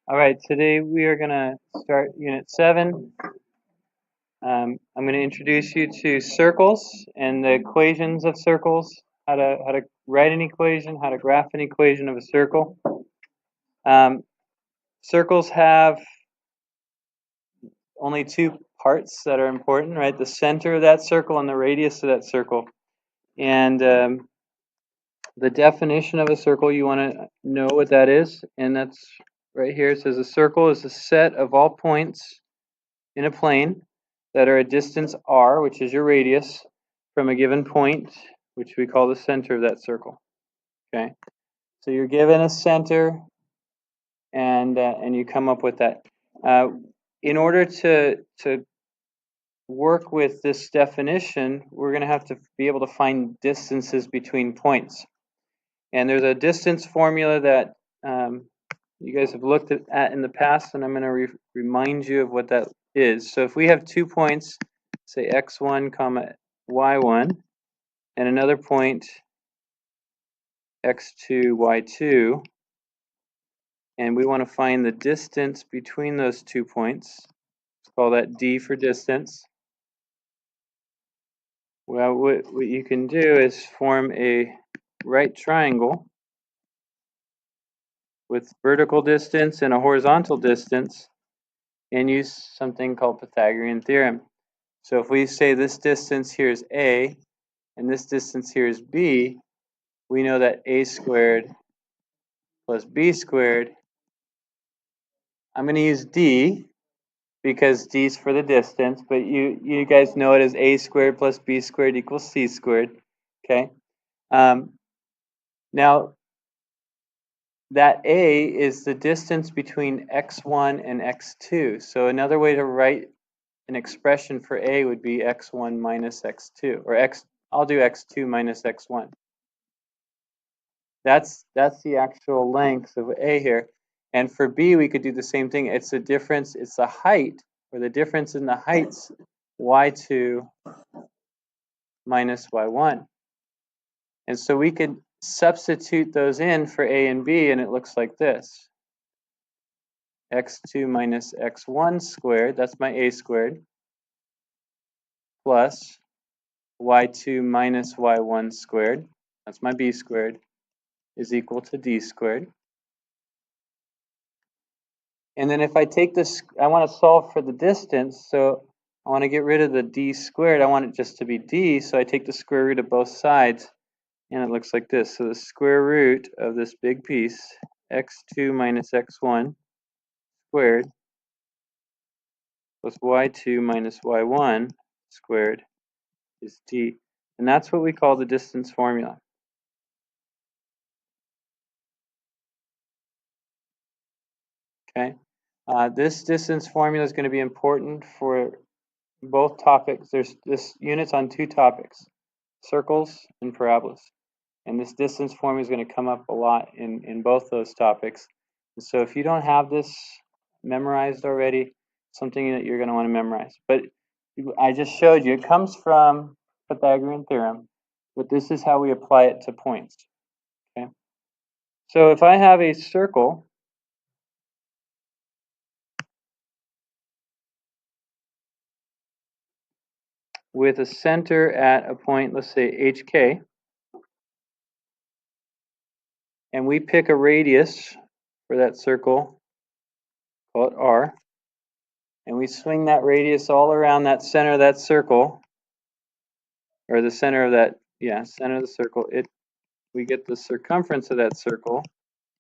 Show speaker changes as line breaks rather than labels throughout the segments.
All right, today we are going to start Unit 7. I'm going to introduce you to circles and the equations of circles, how to write an equation, how to graph an equation of a circle. Circles have only two parts that are important, right? The center of that circle and the radius of that circle. And the definition of a circle, you want to know what that is, and that's right here. It says a circle is a set of all points in a plane that are a distance r, which is your radius, from a given point, which we call the center of that circle. Okay, so you're given a center, and you come up with that. In order to work with this definition, we're going to have to be able to find distances between points. And there's a distance formula that you guys have looked at in the past, and I'm going to remind you of what that is. So if we have 2 points, say x1 comma y1, and another point x2 y2, and we want to find the distance between those 2 points, let's call that d for distance. Well, what you can do is form a right triangle with vertical distance and a horizontal distance, and use something called Pythagorean theorem. So if we say this distance here is a, and this distance here is b, we know that a squared plus b squared, I'm going to use d because d is for the distance, but you guys know it as a squared plus b squared equals c squared. Okay. Now, that a is the distance between x1 and x2. So another way to write an expression for a would be x1 minus x2, or I'll do x2 minus x1. That's the actual length of a here. And for b, we could do the same thing. It's the difference, it's the height, or the difference in the heights, y2 minus y1. And so we could substitute those in for a and b, and it looks like this. x2 minus x1 squared, that's my a squared, plus y2 minus y1 squared, that's my b squared, is equal to d squared. And then if I take this, I want to solve for the distance, so I want to get rid of the d squared. I want it just to be d, so I take the square root of both sides, and it looks like this. So the square root of this big piece, x2 minus x1 squared plus y2 minus y1 squared is d. And that's what we call the distance formula. Okay. This distance formula is going to be important for both topics. This unit's on 2 topics, circles and parabolas. And this distance formula is going to come up a lot in both those topics. And so if you don't have this memorized already, something that you're going to want to memorize. But I just showed you, it comes from Pythagorean theorem, but this is how we apply it to points. Okay. So if I have a circle with a center at a point, let's say HK, and we pick a radius for that circle, call it R, and we swing that radius all around that center of that circle, or the center of that, center of the circle, we get the circumference of that circle,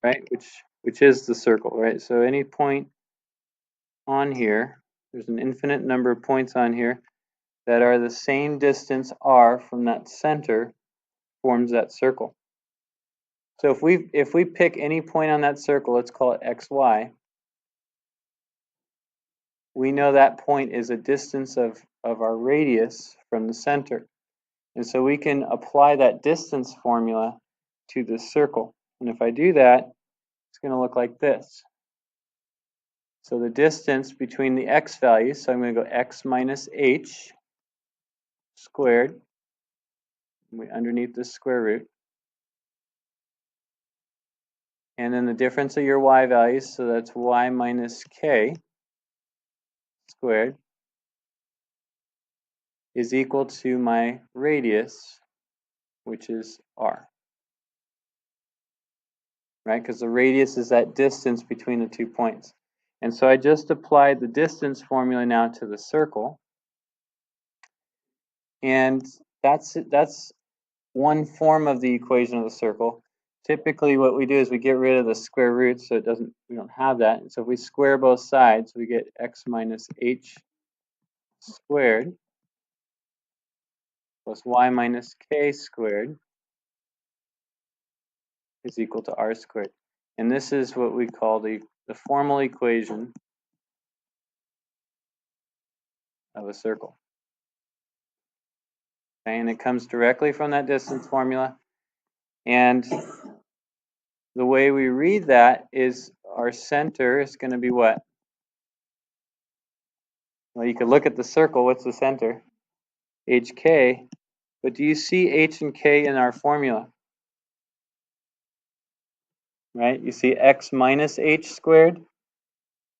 right, which is the circle, right? So any point on here, there's an infinite number of points on here that are the same distance r from that center, forms that circle. So if we pick any point on that circle, let's call it xy, we know that point is a distance of our radius from the center. And so we can apply that distance formula to the circle. And if I do that, it's going to look like this. So the distance between the x values, so I'm going to go x minus h squared, underneath the square root, and then the difference of your y values, so that's y minus k squared, is equal to my radius, which is r. Right? Because the radius is that distance between the 2 points. And so I just applied the distance formula now to the circle. And that's one form of the equation of the circle. Typically what we do is we get rid of the square root, so we don't have that. And so if we square both sides, we get x minus h squared plus y minus k squared is equal to r squared. And this is what we call the formal equation of a circle. Okay, and it comes directly from that distance formula. And the way we read that is our center is going to be what? Well, you could look at the circle. What's the center? HK. But do you see h and k in our formula? Right? You see x minus h squared,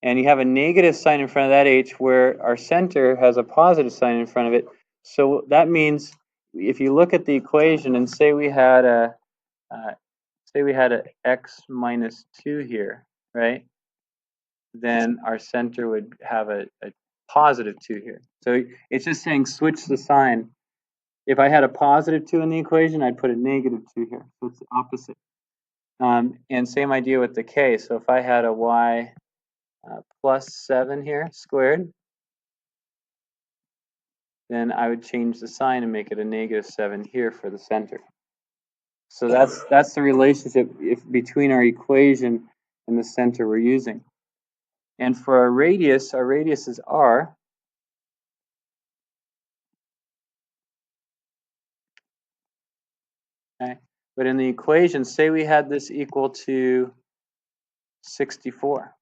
and you have a negative sign in front of that h where our center has a positive sign in front of it. So that means if you look at the equation and say we had a x minus 2 here, right? Then our center would have a positive 2 here. So it's just saying switch the sign. If I had a positive 2 in the equation, I'd put a negative 2 here. So it's the opposite. And same idea with the k. So if I had a y plus 7 here squared, then I would change the sign and make it a negative 7 here for the center. So that's the relationship between our equation and the center we're using. And for our radius is r. Okay. But in the equation, say we had this equal to 64.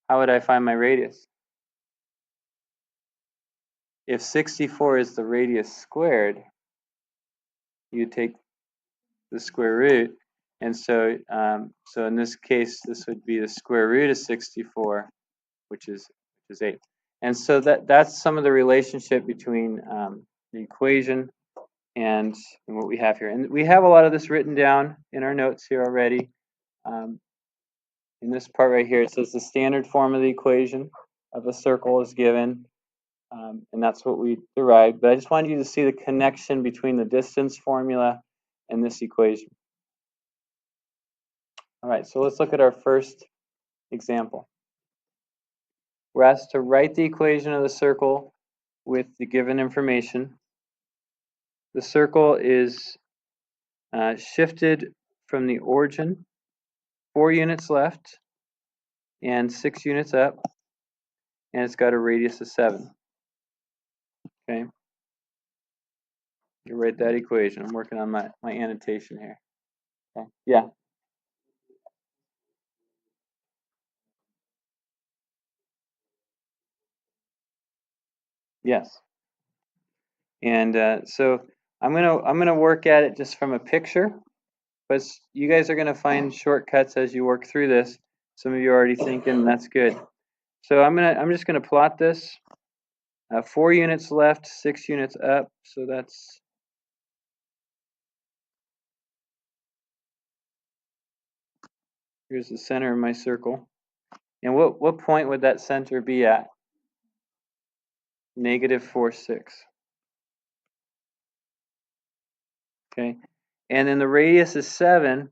How would I find my radius? If 64 is the radius squared, you take the square root, and so so in this case, this would be the square root of 64, which is 8. And so that's some of the relationship between the equation and what we have here. And we have a lot of this written down in our notes here already. In this part right here, it says the standard form of the equation of a circle is given, and that's what we derived. But I just wanted you to see the connection between the distance formula and this equation. All right, so let's look at our first example. We're asked to write the equation of the circle with the given information. The circle is shifted from the origin 4 units left and 6 units up, and it's got a radius of 7. Okay, you write that equation. I'm working on my annotation here. Okay. Yeah. Yes. And so I'm gonna work at it just from a picture, but you guys are gonna find shortcuts as you work through this. Some of you are already thinking that's good. So I'm just gonna plot this. 4 units left, 6 units up. So that's here's the center of my circle. And what point would that center be at? Negative 4, 6. Okay, and then the radius is 7,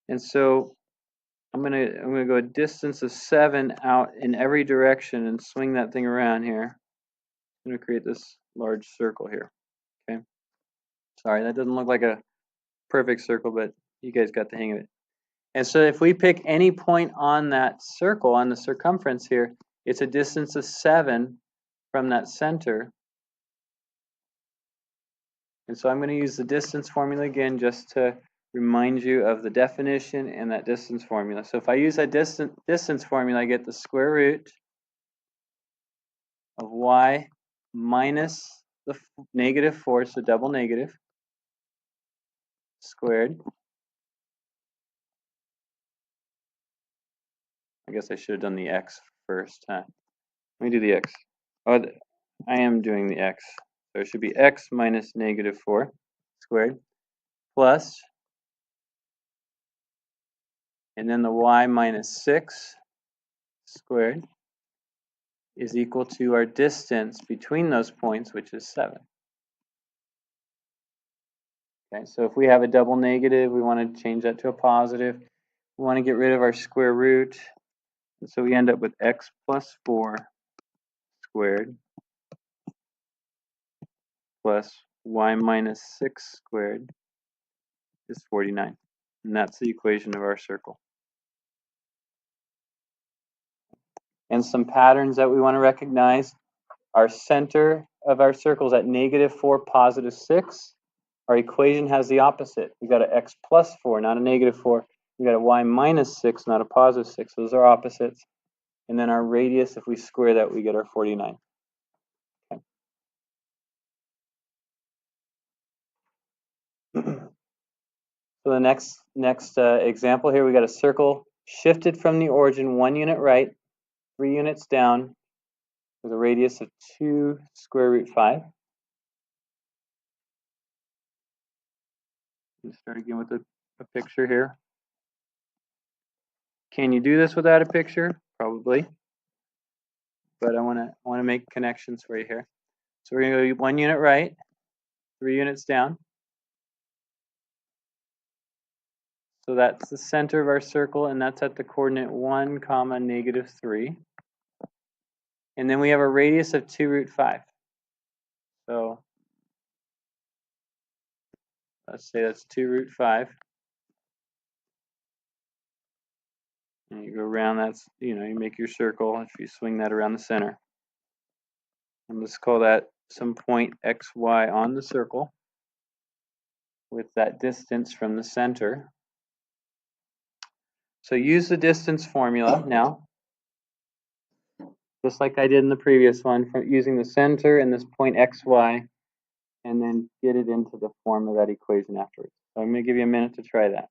and so I'm gonna go a distance of 7 out in every direction and swing that thing around here. I'm gonna create this large circle here. Okay, sorry that doesn't look like a perfect circle, but you guys got the hang of it. And so if we pick any point on that circle, on the circumference here, it's a distance of 7 from that center. And so I'm going to use the distance formula again just to remind you of the definition and that distance formula. So if I use that distance formula, I get the square root of y minus the negative 4, so double negative, squared, I guess I should have done the x first, huh? Let me do the x. Oh, I am doing the x. So it should be x minus negative 4 squared plus, and then the y minus 6 squared is equal to our distance between those points, which is 7. Okay, so if we have a double negative, we want to change that to a positive. We want to get rid of our square root. And so we end up with x plus 4 squared plus y minus 6 squared is 49. And that's the equation of our circle. And some patterns that we want to recognize. Our center of our circle is at negative 4, positive 6. Our equation has the opposite. We've got an x plus 4, not a negative 4. We've got a y minus 6, not a positive 6. Those are opposites. And then our radius, if we square that, we get our 49. Okay. So the next example here, we got a circle shifted from the origin 1 unit right, 3 units down, with a radius of 2 square root 5. Let's start again with a picture here. Can you do this without a picture? Probably. But I want to make connections for you here. So we're going to go 1 unit right, 3 units down. So that's the center of our circle, and that's at the coordinate 1, comma, negative 3. And then we have a radius of 2 root 5. So let's say that's 2 root 5. And you go around, that's, you make your circle if you swing that around the center. And let's call that some point xy on the circle with that distance from the center. So use the distance formula now, just like I did in the previous one, for using the center and this point xy, and then get it into the form of that equation afterwards. So I'm going to give you a minute to try that.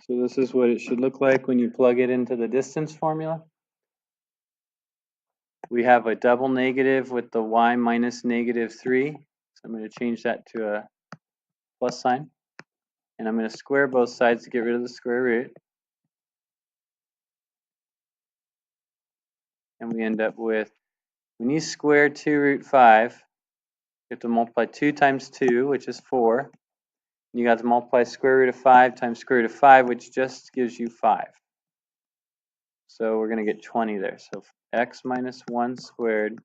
So this is what it should look like when you plug it into the distance formula. We have a double negative with the y minus negative 3. So I'm going to change that to a plus sign. And I'm going to square both sides to get rid of the square root. And we end up with, when you square 2 root 5, you have to multiply 2 times 2, which is 4. You got to multiply square root of 5 times square root of 5, which just gives you 5. So we're going to get 20 there. So x minus 1 squared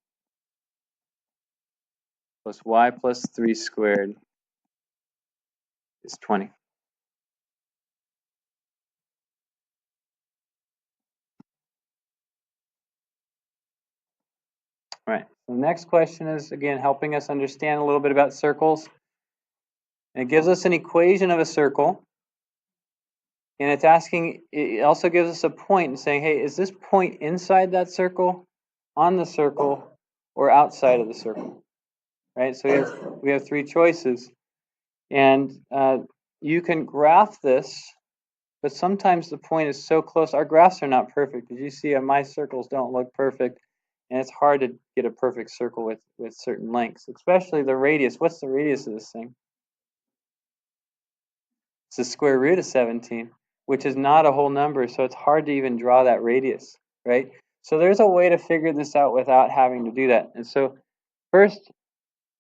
plus y plus 3 squared is 20. All right. The next question is, again, helping us understand a little bit about circles. And it gives us an equation of a circle. And it's asking, it also gives us a point and saying, hey, is this point inside that circle, on the circle, or outside of the circle? Right? So we have 3 choices. And you can graph this, but sometimes the point is so close. Our graphs are not perfect. As you see, my circles don't look perfect. And it's hard to get a perfect circle with certain lengths, especially the radius. What's the radius of this thing? It's the square root of 17, which is not a whole number, so it's hard to even draw that radius, right? So there's a way to figure this out without having to do that. And so first,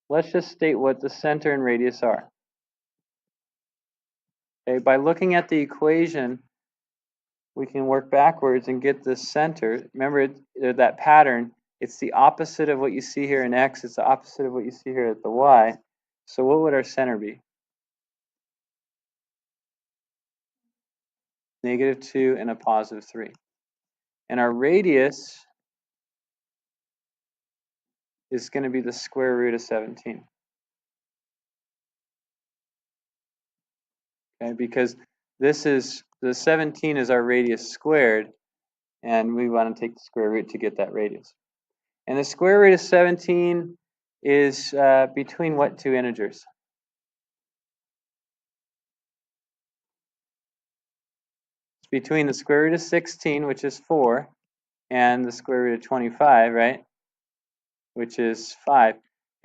let's just state what the center and radius are. Okay, by looking at the equation, we can work backwards and get the center. Remember that pattern, it's the opposite of what you see here in x, it's the opposite of what you see here at the y. So what would our center be? Negative 2 and a positive 3. And our radius is going to be the square root of 17. Okay, because this is, the 17 is our radius squared, and we want to take the square root to get that radius. And the square root of 17 is between what two integers? It's between the square root of 16, which is 4, and the square root of 25, right? Which is 5.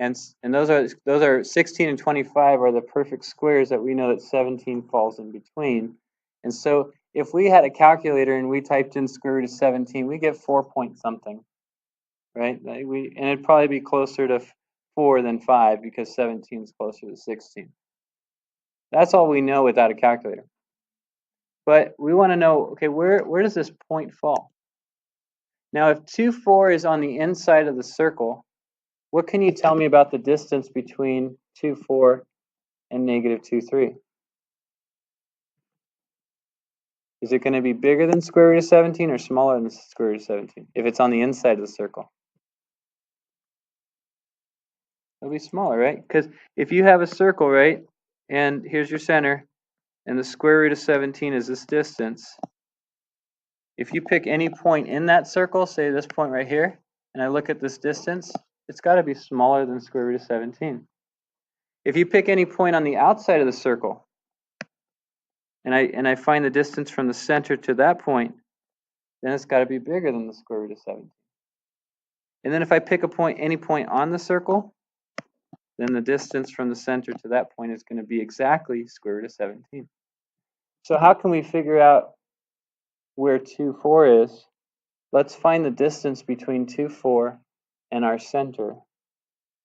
And those are 16 and 25 are the perfect squares that we know that 17 falls in between. And so if we had a calculator and we typed in square root of 17, we get 4 point something, right? And it'd probably be closer to 4 than 5 because 17 is closer to 16. That's all we know without a calculator. But we want to know, okay, where does this point fall? Now, if 2, 4 is on the inside of the circle, what can you tell me about the distance between 2, 4 and negative 2, 3? Is it going to be bigger than square root of 17 or smaller than square root of 17 if it's on the inside of the circle? It'll be smaller, right? Because if you have a circle, right, and here's your center, and the square root of 17 is this distance, if you pick any point in that circle, say this point right here, and I look at this distance, it's got to be smaller than square root of 17. If you pick any point on the outside of the circle, and I find the distance from the center to that point, then it's got to be bigger than the square root of 17. And then if I pick a point, any point on the circle, then the distance from the center to that point is going to be exactly square root of 17. So how can we figure out where 2, 4 is? Let's find the distance between 2, 4 and our center,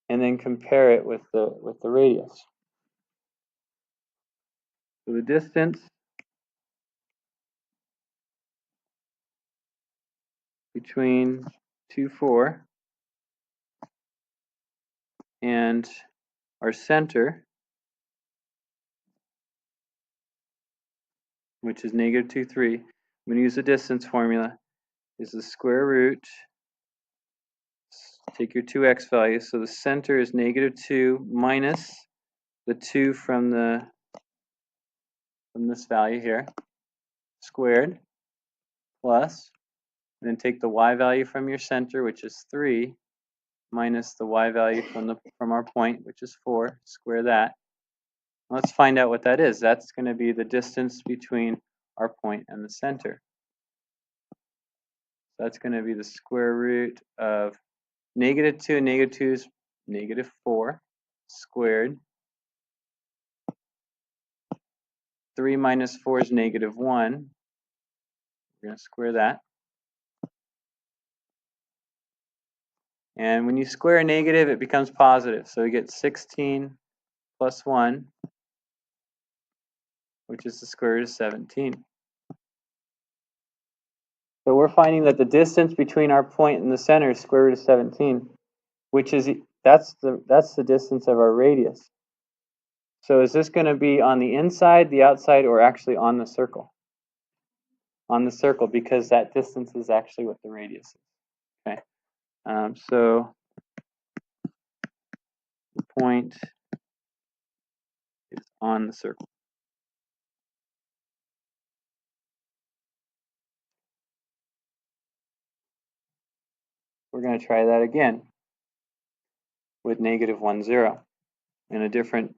and then compare it with the radius. So the distance between 2, 4 and our center, which is negative 2, 3, I'm going to use the distance formula, is the square root, take your 2x value, so the center is negative 2 minus the 2 from this value here, squared, plus, and then take the y value from your center, which is 3, minus the y value from our point, which is 4, square that. Let's find out what that is. That's going to be the distance between our point and the center. So that's going to be the square root of negative 2, and negative 2 is negative 4, squared. 3 minus 4 is negative 1. We're going to square that. And when you square a negative, it becomes positive. So we get 16 plus 1, which is the square root of 17. So we're finding that the distance between our point and the center is square root of 17, which is that's the distance of our radius. So is this going to be on the inside, the outside, or actually on the circle? On the circle, because that distance is actually what the radius is. Okay. So the point is on the circle. We're going to try that again with negative 1, 0 in a different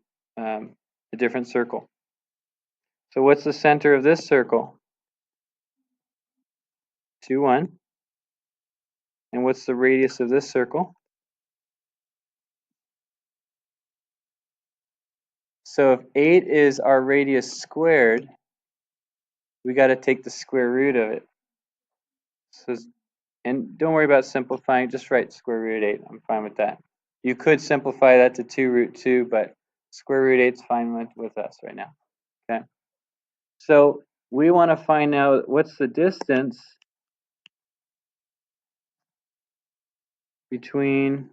circle. So what's the center of this circle? 2, 1. And what's the radius of this circle? So if 8 is our radius squared, we got to take the square root of it. So, and don't worry about simplifying, just write square root of 8. I'm fine with that. You could simplify that to 2 root 2, but square root 8 is fine with us right now. Okay. So we want to find out what's the distance between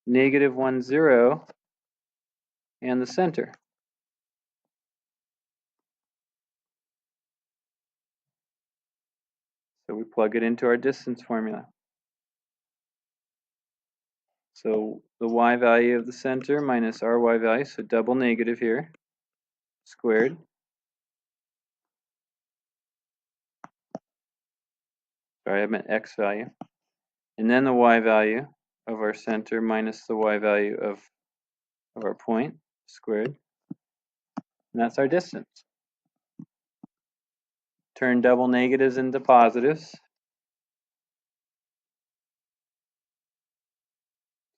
negative 1, 0 and the center. So we plug it into our distance formula. So the y value of the center minus our y value, so double negative here, squared, sorry, I meant x value, and then the y value of our center minus the y value of our point squared, and that's our distance. Turn double negatives into positives.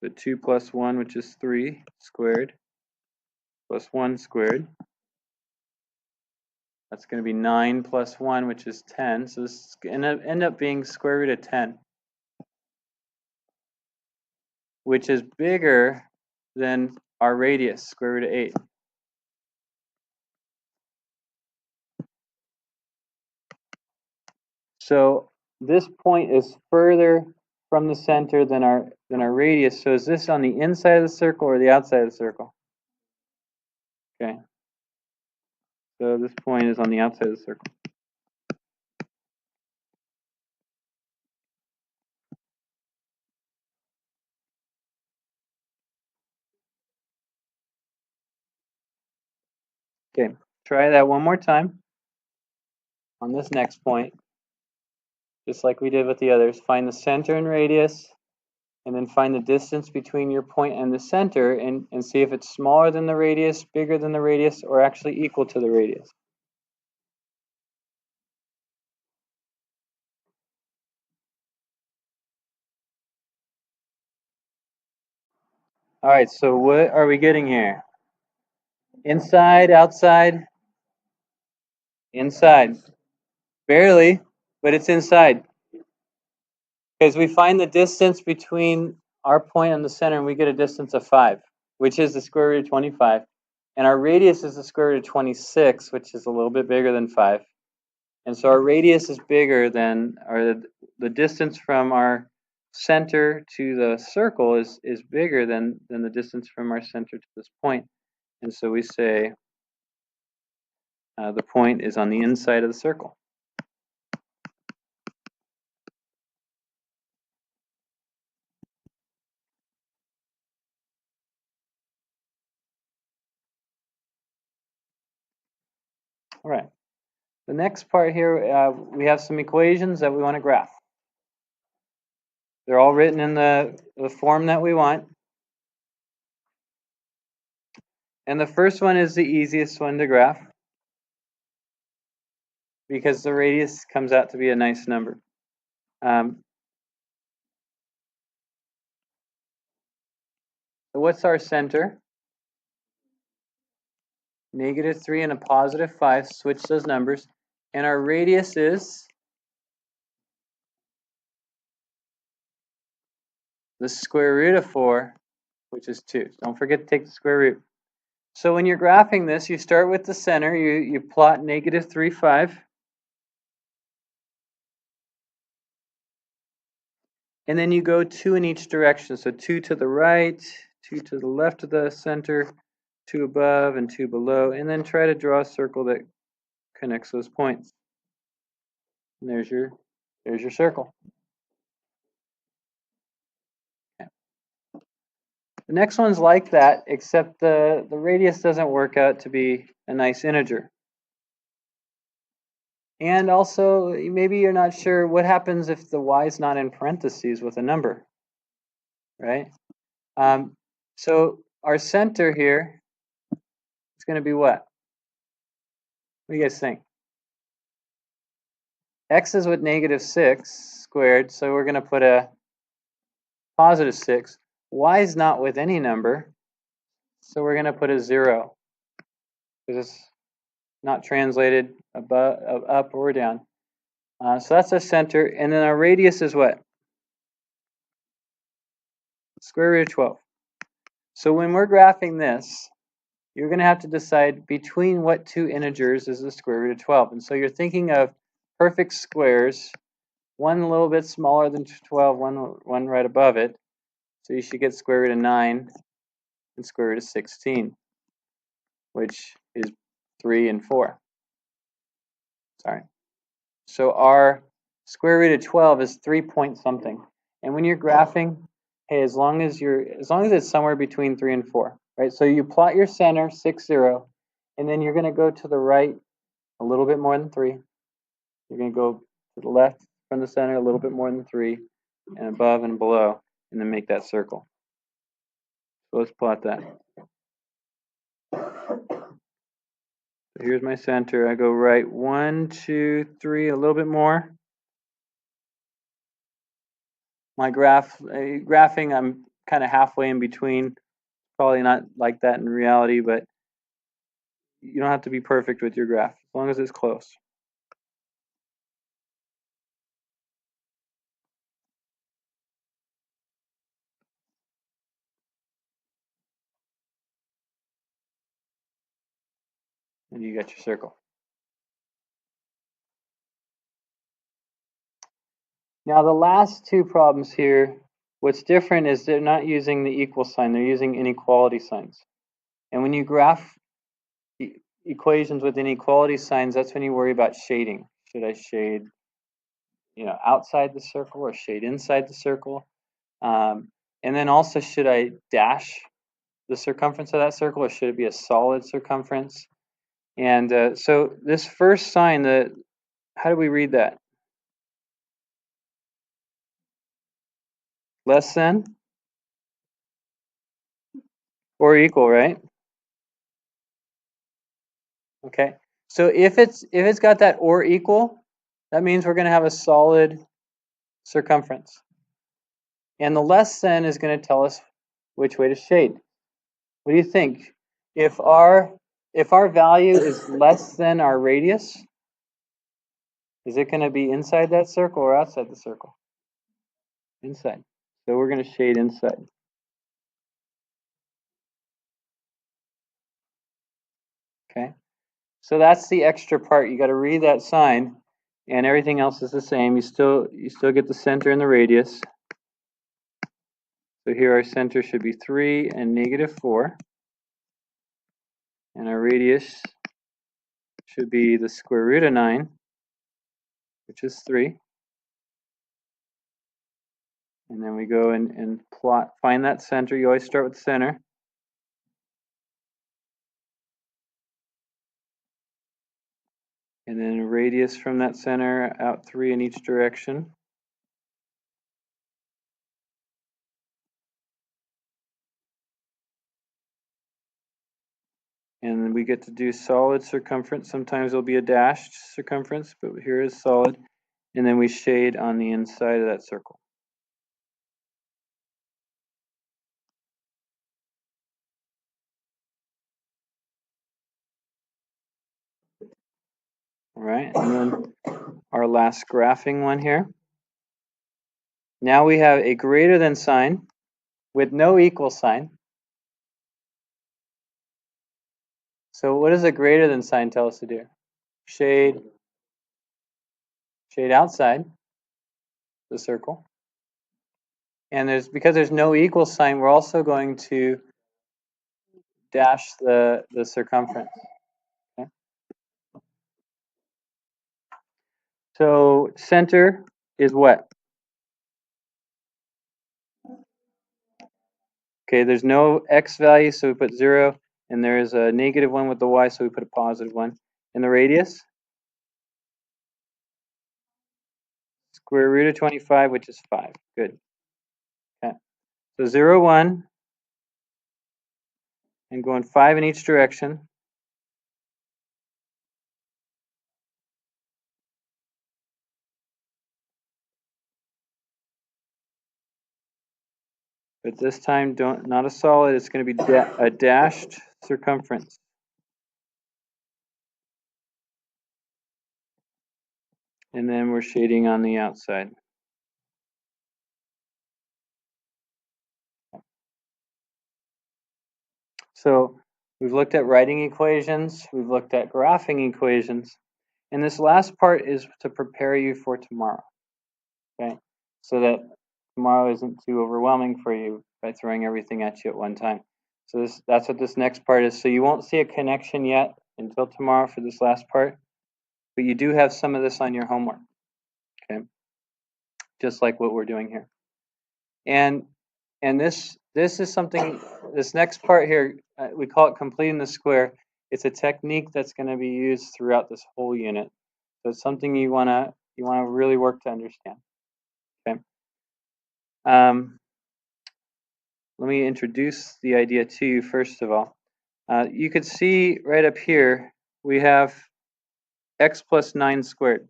So 2 plus 1, which is 3 squared, plus 1 squared. That's going to be 9 plus 1, which is 10. So this is going to end up being square root of 10, which is bigger than our radius, square root of 8. So this point is further from the center than our radius. So is this on the inside of the circle or the outside of the circle? Okay. So this point is on the outside of the circle. Okay, try that one more time on this next point. Just like we did with the others, find the center and radius, and then find the distance between your point and the center, and see if it's smaller than the radius, bigger than the radius, or actually equal to the radius. All right, so what are we getting here? Inside, outside? Inside. Barely, but it's inside. Because we find the distance between our point and the center, and we get a distance of 5, which is the square root of 25. And our radius is the square root of 26, which is a little bit bigger than 5. And so our radius is bigger than, or the distance from our center to the circle is bigger than the distance from our center to this point. And so we say the point is on the inside of the circle. All right. The next part here, we have some equations that we want to graph. They're all written in the form that we want. And the first one is the easiest one to graph because the radius comes out to be a nice number. So what's our center? -3 and a +5. Switch those numbers. And our radius is the square root of 4, which is 2. Don't forget to take the square root. So when you're graphing this, you start with the center. You plot -3, 5. And then you go 2 in each direction. So 2 to the right, 2 to the left of the center, 2 above and 2 below. And then try to draw a circle that connects those points. And there's your circle. Okay. The next one's like that, except the radius doesn't work out to be a nice integer. And also, maybe you're not sure what happens if the y is not in parentheses with a number, right? So our center here is going to be what? What do you guys think? X is with -6 squared, so we're going to put a +6. Y is not with any number, so we're going to put a 0 because it's not translated above, up or down. So that's our center, and then our radius is what? Square root of 12. So when we're graphing this, you're going to have to decide between what two integers is the square root of 12. And so you're thinking of perfect squares, one a little bit smaller than 12, one right above it. So you should get square root of 9 and square root of 16, which is 3 and 4. Sorry. So our square root of 12 is 3 point something. And when you're graphing, hey, as long as it's somewhere between 3 and 4, right? So you plot your center 6, 0, and then you're going to go to the right a little bit more than 3. You're going to go to the left from the center, a little bit more than 3, and above and below, and then make that circle. So let's plot that. So here's my center. I go right 1, 2, 3, a little bit more. My graphing, I'm kind of halfway in between. Probably not like that in reality, but you don't have to be perfect with your graph, as long as it's close. And you got your circle. Now the last two problems here, what's different is they're not using the equal sign, they're using inequality signs. And when you graph equations with inequality signs, that's when you worry about shading. Should I shade, outside the circle or shade inside the circle? And then also, should I dash the circumference of that circle, or should it be a solid circumference? And so this first sign, how do we read that? Less than or equal, right? Okay. So if it's got that or equal, that means we're going to have a solid circumference. And the less than is going to tell us which way to shade. What do you think? If our value is less than our radius, is it going to be inside that circle or outside the circle? Inside. So we're going to shade inside. Okay. So that's the extra part. You got to read that sign, and everything else is the same. You still get the center and the radius. So here our center should be 3 and -4. And our radius should be the square root of 9, which is 3. And then we go and find that center. You always start with the center. And then a radius from that center out 3 in each direction. And we get to do solid circumference. Sometimes there'll be a dashed circumference, but here is solid. And then we shade on the inside of that circle. All right, and then our last graphing one here. Now we have a greater than sign with no equal sign. So what does a greater than sign tell us to do? Shade outside the circle. And because there's no equal sign, we're also going to dash the circumference. Okay. So center is what? Okay, there's no x value, so we put 0, and there is a -1 with the y, so we put a +1. And the radius? Square root of 25, which is 5. Good. Okay. So 0, 1, and going 5 in each direction. But this time, not a solid, it's going to be a dashed circumference. And then we're shading on the outside. So we've looked at writing equations, we've looked at graphing equations, and this last part is to prepare you for tomorrow, okay? So that tomorrow isn't too overwhelming for you by throwing everything at you at one time. So that's what this next part is. So you won't see a connection yet until tomorrow for this last part, but you do have some of this on your homework, okay? Just like what we're doing here. And this is something, this next part here, we call it completing the square. It's a technique that's going to be used throughout this whole unit. So it's something you want to You want to really work to understand. Okay. Let me introduce the idea to you first of all. You could see right up here we have x plus 9 squared.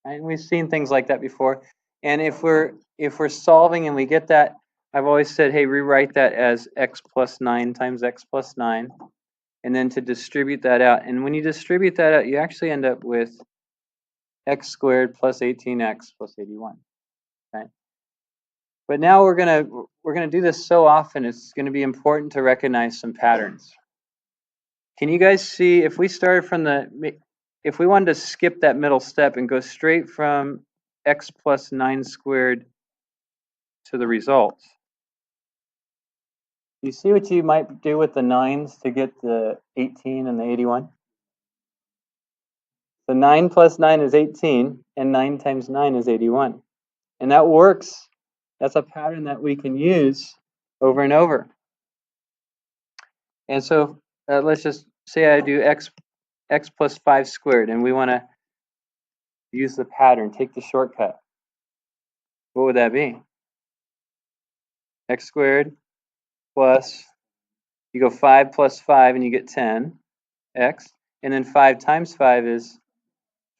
Right? We've seen things like that before. And if we're solving and we get that, I've always said, hey, rewrite that as x plus 9 times x plus 9, and then to distribute that out. And when you distribute that out, you actually end up with x squared plus 18x plus 81. Right? But now we're gonna do this so often, it's gonna be important to recognize some patterns. Can you guys see if we started from if we wanted to skip that middle step and go straight from x plus 9 squared to the results? You see what you might do with the 9s to get the 18 and the 81? The 9 plus 9 is 18, and 9 times 9 is 81. And that works. That's a pattern that we can use over and over. And so let's just say I do x plus 5 squared, and we want to use the pattern, take the shortcut. What would that be? X squared plus, you go 5 plus 5 and you get 10x, and then 5 times 5 is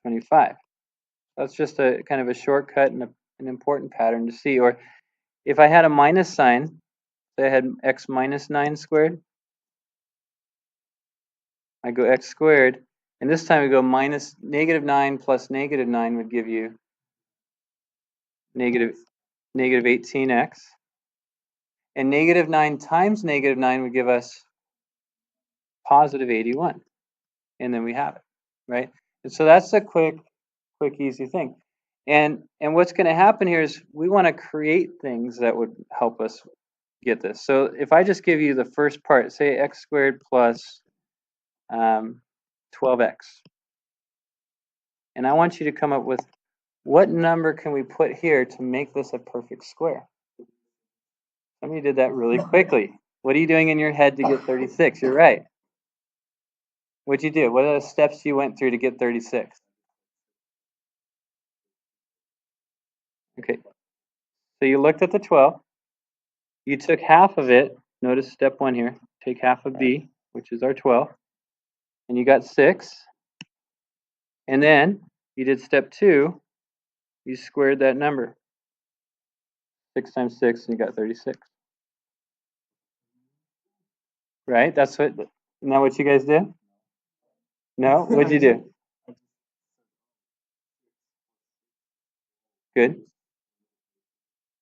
25. That's just a kind of a shortcut and an important pattern to see. Or if I had a minus sign, say I had x minus 9 squared, I go x squared, and this time we go minus negative 9 plus negative 9 would give you negative 18x. And negative 9 times negative 9 would give us positive 81. And then we have it, right? And so that's a quick, easy thing. And what's going to happen here is we want to create things that would help us get this. So if I just give you the first part, say x squared plus 12x. And I want you to come up with what number can we put here to make this a perfect square? Somebody did that really quickly. What are you doing in your head to get 36? You're right. What'd you do? What are the steps you went through to get 36? Okay. So you looked at the 12. You took half of it. Notice step 1 here. Take half of b, which is our 12. And you got 6. And then you did step 2. You squared that number. 6 times 6, and you got 36. Right? Isn't that what you guys did? No? What'd you do? Good.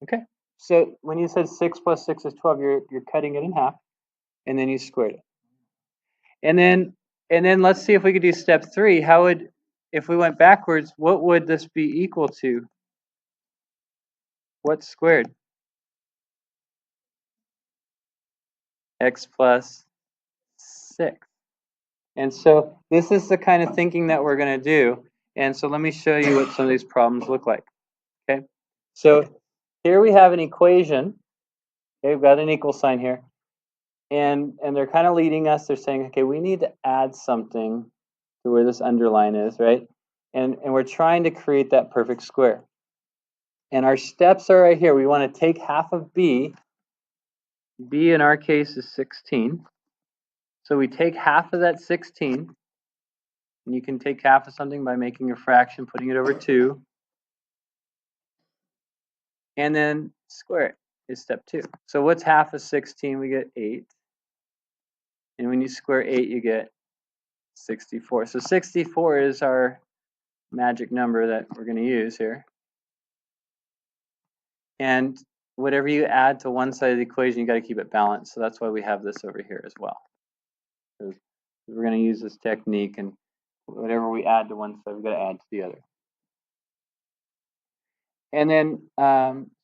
Okay. So when you said 6 plus 6 is 12, you're cutting it in half, and then you squared it. And then let's see if we could do step 3. How would, if we went backwards, what would this be equal to? What's squared? X plus 6. And so this is the kind of thinking that we're going to do. And so let me show you what some of these problems look like. Okay. So here we have an equation. Okay, we've got an equal sign here. And they're kind of leading us. They're saying, okay, we need to add something to where this underline is, right? And we're trying to create that perfect square. And our steps are right here. We want to take half of b. B in our case is 16. So we take half of that 16. And you can take half of something by making a fraction, putting it over 2. And then square it is step 2. So what's half of 16? We get 8. And when you square 8, you get 64. So 64 is our magic number that we're going to use here. And whatever you add to one side of the equation, you got to keep it balanced. So that's why we have this over here as well. So we're going to use this technique, and whatever we add to one side, we've got to add to the other. And then,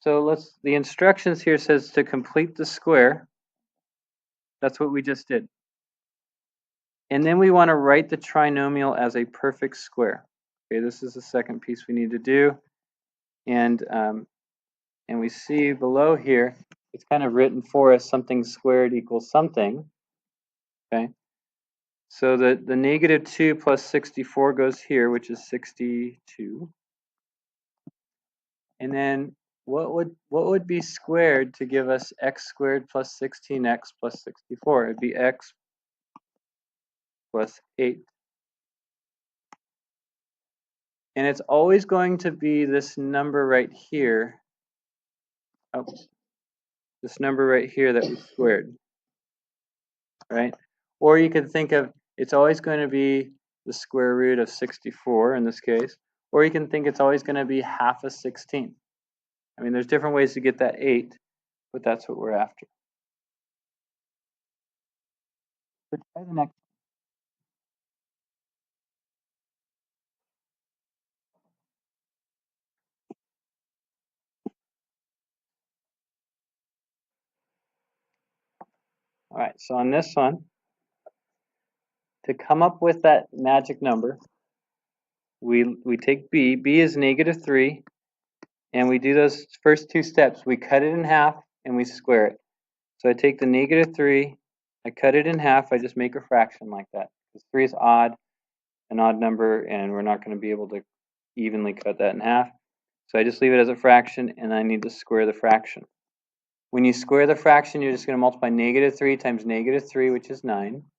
so the instructions here says to complete the square. That's what we just did. And then we want to write the trinomial as a perfect square. Okay, this is the second piece we need to do. And we see below here, it's kind of written for us, something squared equals something. Okay. So the negative 2 plus 64 goes here, which is 62. And then what would be squared to give us x squared plus 16x plus 64? It'd be x plus 8. And it's always going to be this number right here. Oh, this number right here that we squared, right? Or you could think of it's always going to be the square root of 64 in this case. Or you can think it's always going to be half of 16. I mean, there's different ways to get that 8, but that's what we're after. So try the next. All right, so on this one, to come up with that magic number, we take b. B is -3, and we do those first two steps. We cut it in half, and we square it. So I take the -3, I cut it in half, I just make a fraction like that. Because 3 is odd, an odd number, and we're not going to be able to evenly cut that in half. So I just leave it as a fraction, and I need to square the fraction. When you square the fraction, you're just going to multiply -3 times -3, which is 9,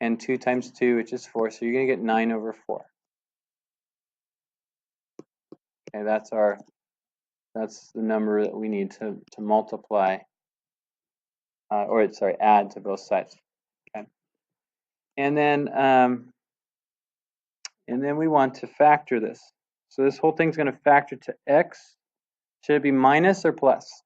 and 2 times 2, which is 4. So you're going to get 9 over 4. Okay, that's the number that we need to multiply, add to both sides. Okay, and then we want to factor this. So this whole thing's going to factor to x. Should it be minus or plus?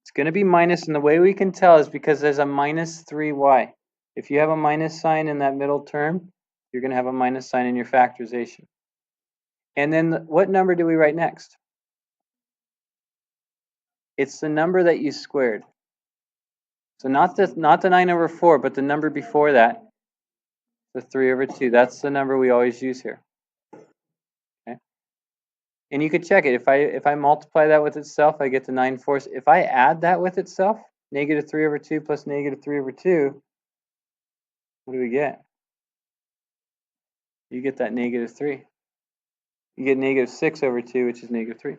It's going to be minus, and the way we can tell is because there's a -3y. If you have a minus sign in that middle term, you're going to have a minus sign in your factorization. And then what number do we write next? It's the number that you squared. So not the 9 over 4, but the number before that, the 3 over 2. That's the number we always use here. Okay. And you could check it. If I multiply that with itself, I get the 9/4. If I add that with itself, -3 over 2 plus -3 over 2, what do we get? You get that -3. You get -6 over 2, which is -3.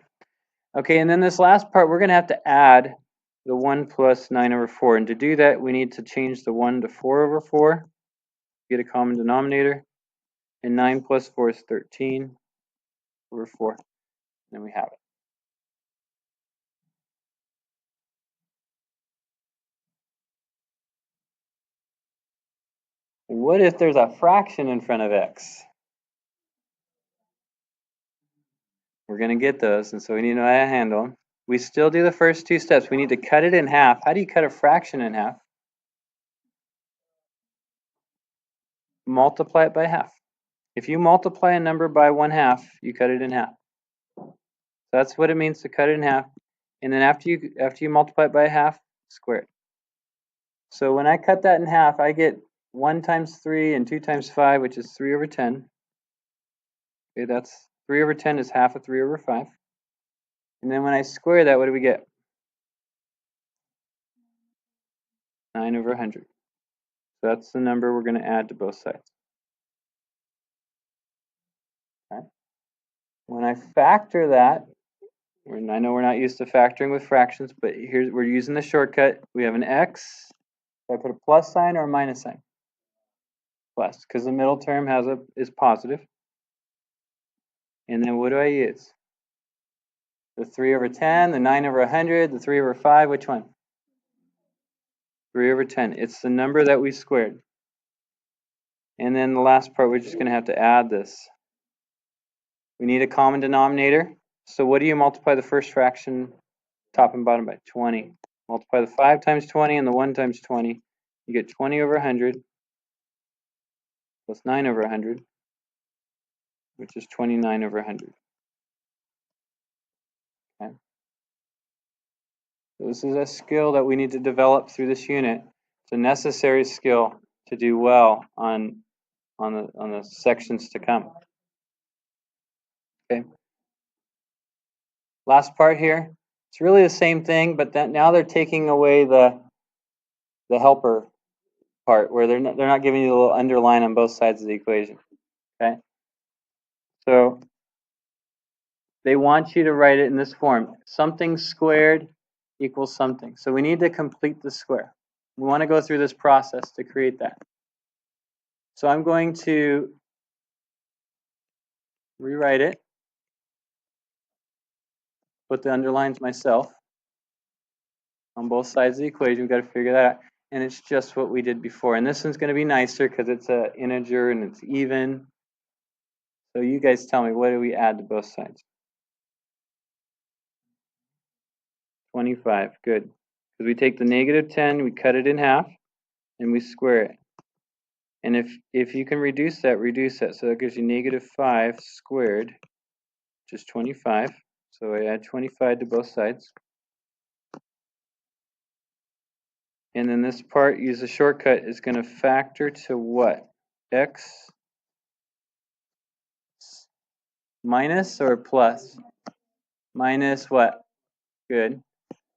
Okay, and then this last part, we're going to have to add the 1 plus 9 over 4. And to do that, we need to change the 1 to 4 over 4, get a common denominator. And 9 plus 4 is 13 over 4. And then we have it. What if there's a fraction in front of x? We're going to get those, and so we need to know how to handle them. We still do the first two steps. We need to cut it in half. How do you cut a fraction in half? Multiply it by half. If you multiply a number by 1/2, you cut it in half. So that's what it means to cut it in half. And then after you multiply it by half, square it. So when I cut that in half, I get 1 times 3 and 2 times 5, which is 3 over 10. Okay, that's 3 over 10 is half of 3 over 5. And then when I square that, what do we get? 9 over 100. So that's the number we're going to add to both sides. Okay. When I factor that, and I know we're not used to factoring with fractions, but here we're using the shortcut. We have an x. Do I put a plus sign or a minus sign? Plus, because the middle term is positive. And then what do I use? The 3 over 10, the 9 over 100, the 3 over 5, which one? 3 over 10. It's the number that we squared. And then the last part, we're just going to have to add this. We need a common denominator. So what do you multiply the first fraction top and bottom by? 20. Multiply the 5 times 20 and the 1 times 20. You get 20 over 100 plus 9 over 100, which is 29 over 100. Okay. So this is a skill that we need to develop through this unit. It's a necessary skill to do well on the sections to come. Okay. Last part here. It's really the same thing, but now they're taking away the helper part where they're not giving you the little underline on both sides of the equation. Okay. So they want you to write it in this form. Something squared equals something. So we need to complete the square. We want to go through this process to create that. So I'm going to rewrite it, put the underlines myself on both sides of the equation. We've got to figure that out. And it's just what we did before. And this one's going to be nicer because it's an integer and it's even. So you guys tell me, what do we add to both sides? 25, good. Because we take the negative 10, we cut it in half, and we square it. And if you can reduce that, reduce that. So that gives you negative 5 squared, which is 25. So I add 25 to both sides. And then this part, use the shortcut, is going to factor to what? X minus or plus? Minus what? Good.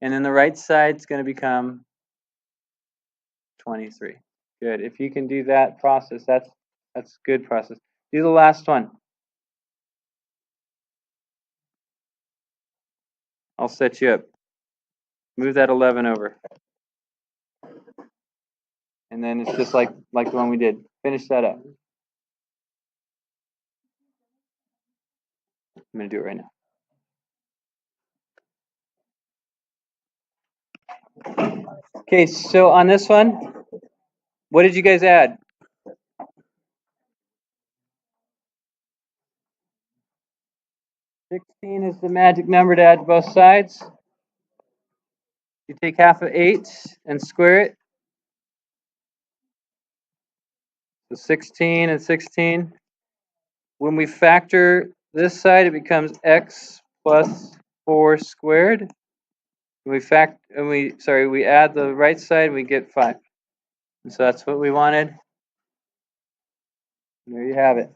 And then the right side's going to become 23. Good. If you can do that process, that's good process. Do the last one. I'll set you up. Move that 11 over. And then it's just like the one we did. Finish that up. I'm going to do it right now. Okay, so on this one, what did you guys add? 16 is the magic number to add to both sides. You take half of 8 and square it. So 16 and 16. When we factor this side, it becomes x plus 4 squared. We add the right side, we get 5. And so that's what we wanted. There you have it.